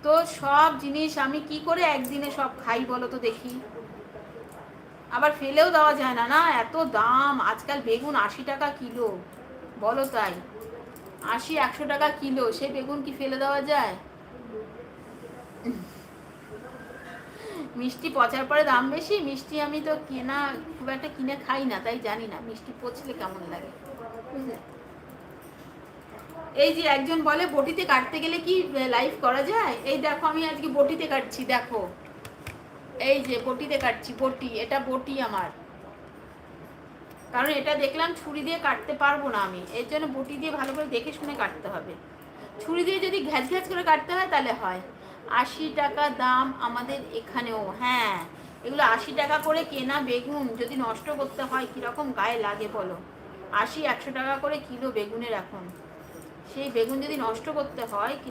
তো সব জিনিস আমি কি করে একদিনে সব খাই বলো তো দেখি? আবার ফেলেও দেওয়া যায় না, না এত দাম আজকাল। বেগুন 80 টাকা কিলো, বলো তাই? 80-100 টাকা কিলো, সেই বেগুন কি ফেলে দেওয়া যায়? মিষ্টি পচার পরে দাম বেশি। মিষ্টি আমি তো কেনা খুব একটা কিনে খাই না, তাই জানি না মিষ্টি পচলে কেমন লাগে, বুঝলে? এই যে একজন বলে বটিতে কাটতে গেলে কি লাইভ করা যায়? এই দেখো আমি আজকে বটিতে কাটছি, দেখো এই যে বটিতে কাটছি, বটি, এটা বটি আমার। কারণ এটা দেখলাম ছুরি দিয়ে কাটতে পারবো না আমি, এর জন্য বটি দিয়ে ভালো করে দেখে শুনে কাটতে হবে। ছুরি দিয়ে যদি ঘ্যাচ ঘ্যাচ করে কাটতে হয় তাহলে হয়। 80 টাকা দাম আমাদের এখানেও, হ্যাঁ। এগুলো 80 টাকা করে কেনা বেগুন যদি নষ্ট করতে হয় কীরকম গায়ে লাগে বলো? 80-100 টাকা করে কিলো বেগুনের এখন, সেই বেগুন যদি নষ্ট করতে হয় কীরকম